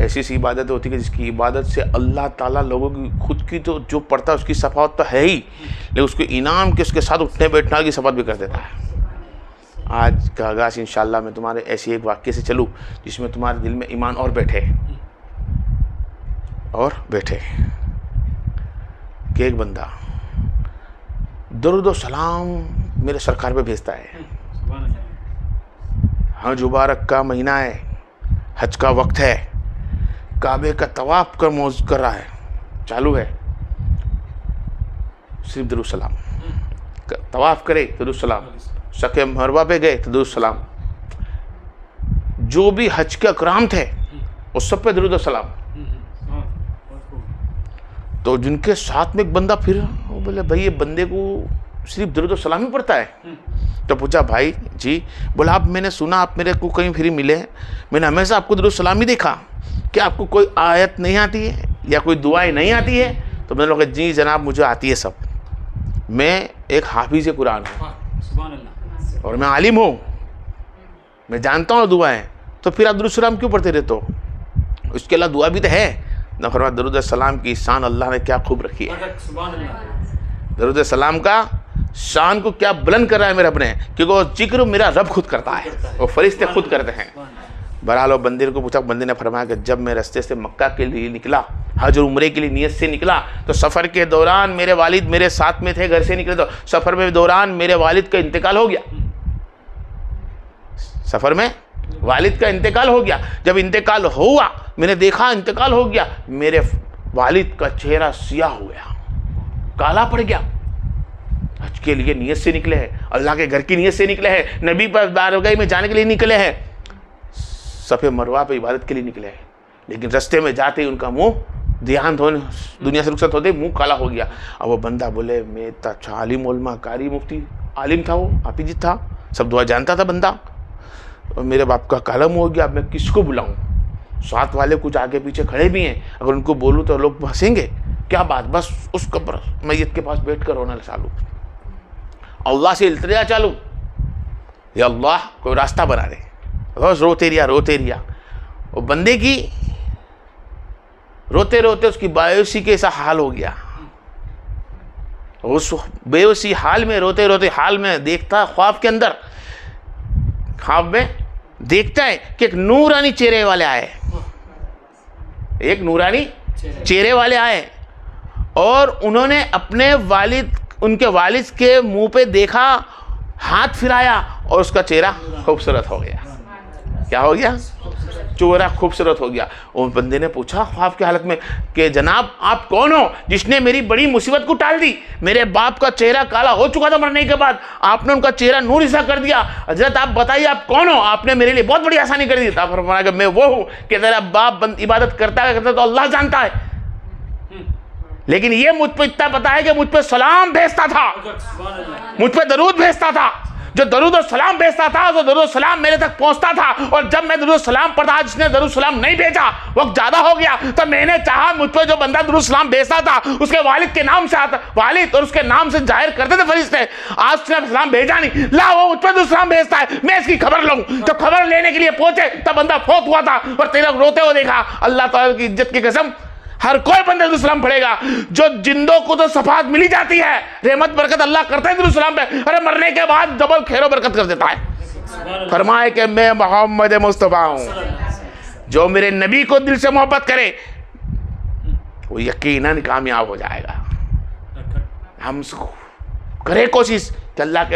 ایسی سی عبادت ہوتی ہے کہ جس کی عبادت سے اللہ تعالیٰ لوگوں کی خود کی تو جو پڑھتا ہے اس کی صفات تو ہے ہی، لیکن اس کو انعام کے اس کے ساتھ اٹھنے بیٹھنا کی صفات بھی کر دیتا ہے۔ آج کا آغاز انشاءاللہ میں تمہارے ایسی ایک واقعے سے چلوں جس میں تمہارے دل میں ایمان اور بیٹھے کہ ایک بندہ درود و سلام میرے سرکار پہ بھیجتا ہے۔ حج مبارک کا مہینہ ہے، حج کا وقت ہے، کعبے کا طواف کر رہا ہے، چالو ہے، صرف درود سلام، طواف کرے درود سلام، صفے مروہ پہ گئے تو درود سلام، جو بھی حج کے اکرام تھے اس سب پہ درود و سلام۔ تو جن کے ساتھ میں ایک بندہ پھر وہ بولے بھائی یہ بندے کو صرف درود و سلام ہی پڑھتا ہے؟ تو پوچھا بھائی جی، بولا آپ میں نے سنا آپ میرے کو کہیں پھر ملے ہیں، میں نے ہمیشہ آپ کو درود و سلام ہی دیکھا، کیا آپ کو کوئی آیت نہیں آتی ہے یا کوئی دعائیں نہیں آتی ہے؟ تو میں نے کہا جی جناب مجھے آتی ہے سب، میں ایک حافظ قرآن ہوں اور میں عالم ہوں، میں جانتا ہوں دعائیں، تو پھر آپ درود السلام کیوں پڑھتے رہتے ہو؟ اس کے علاوہ دعا بھی تو ہے نہ۔ فرمایا درود السلام کی شان اللہ نے کیا خوب رکھی ہے، درود السلام کا شان کو کیا بلند کر رہا ہے میرے اپنے، کیونکہ وہ ذکر میرا رب خود کرتا ہے، وہ فرشتے خود کرتے ہیں۔ بہرحال وہ بندے کو پوچھا، بندے نے فرمایا کہ جب میں رستے سے مکہ کے لیے نکلا، حج اور عمرے کے لیے نیت سے نکلا، تو سفر کے دوران میرے والد میرے ساتھ میں تھے، گھر سے نکلے تو سفر میں دوران میرے والد کا انتقال ہو گیا، سفر میں والد کا انتقال ہو گیا۔ جب انتقال ہوا میں نے دیکھا انتقال ہو گیا، میرے والد کا چہرہ سیاہ ہو گیا، کالا پڑ گیا۔ حج کے لیے نیت سے نکلے ہیں، اللہ کے گھر کی نیت سے نکلے ہیں، نبی پر بارگاہ میں جانے کے لیے نکلے ہیں، صفے مروہ پہ عبادت کے لیے نکلے ہیں، لیکن رستے میں جاتے ہی ان کا منہ دیہانت ہونے دنیا سے رخصت ہوتے منہ کالا ہو گیا۔ اب وہ بندہ بولے میں تو اچھا عالم علماء قاری مفتی عالم تھا، وہ حافظ تھا، سب دعا جانتا تھا بندہ، اور میرے باپ کا کالا منہ ہو گیا، اب میں کس کو بلاؤں؟ ساتھ والے کچھ آگے پیچھے کھڑے بھی ہیں، اگر ان کو بولوں تو لوگ ہنسیں گے، کیا بات؟ بس اس قبر میت کے پاس بیٹھ کر رونا چالو، اللہ سے التجا چالو، یا اللہ کوئی راستہ بنا دے، بس روتے رہا۔ وہ بندے کی روتے روتے اس کی بایوسی کے ایسا حال ہو گیا، اس بےوسی حال میں روتے روتے حال میں دیکھتا خواب کے اندر، خواب میں دیکھتا ہے کہ ایک نورانی چہرے والے آئے، ایک نورانی چہرے والے آئے، اور انہوں نے اپنے ان کے والد کے منہ پہ دیکھا، ہاتھ پھرایا اور اس کا چہرہ خوبصورت ہو گیا۔ کیا ہو گیا؟ چہرہ خوبصورت ہو گیا۔ اور بندے نے پوچھا خواب کی حالت میں کہ جناب آپ کون ہو جس نے میری بڑی مصیبت کو ٹال دی؟ میرے باپ کا چہرہ کالا ہو چکا تھا مرنے کے بعد، آپ نے ان کا چہرہ نور عیسیٰ کر دیا، حضرت آپ بتائیے آپ کون ہو؟ آپ نے میرے لیے بہت بڑی آسانی کر دی۔ آپ فرمایا کہ میں وہ ہوں کہ تیرا باپ عبادت کرتا تو اللہ جانتا ہے، لیکن یہ مجھ پہ اتنا پتا ہے کہ مجھ پہ سلام بھیجتا تھا، مجھ پہ درود بھیجتا تھا، جو درود و سلام بھیجتا تھا تو درود و سلام میرے تک پہنچتا تھا، اور جب میں درود و سلام پڑھتا، جس نے درود و سلام نہیں بھیجا وقت زیادہ ہو گیا، تو میں نے چاہا مجھ پہ جو بندہ درود و سلام بھیجتا تھا اس کے والد کے نام سے آتا، والد اور اس کے نام سے ظاہر کرتے تھے فرشتے، آج اس نے سلام بھیجا نہیں، لا وہ مجھ پہ درود و سلام بھیجتا ہے، میں اس کی خبر لوں۔ تو خبر لینے کے لیے پہنچے تب بندہ فوت ہوا تھا، اور تیرا روتے ہوئے دیکھا۔ اللہ تعالیٰ کی عزت کی قسم ہر کوئی بندہ درود السلام پڑھے گا، جو جندوں کو تو صفات ملی جاتی ہے، رحمت برکت اللہ کرتا ہے درود السلام پہ، ارے مرنے کے بعد ڈبل خیر و برکت کر دیتا ہے۔ فرمائے کہ میں محمد مصطفیٰ ہوں، جو میرے نبی کو دل سے محبت کرے وہ یقیناً کامیاب ہو جائے گا۔ ہم کرے کوشش کہ اللہ کے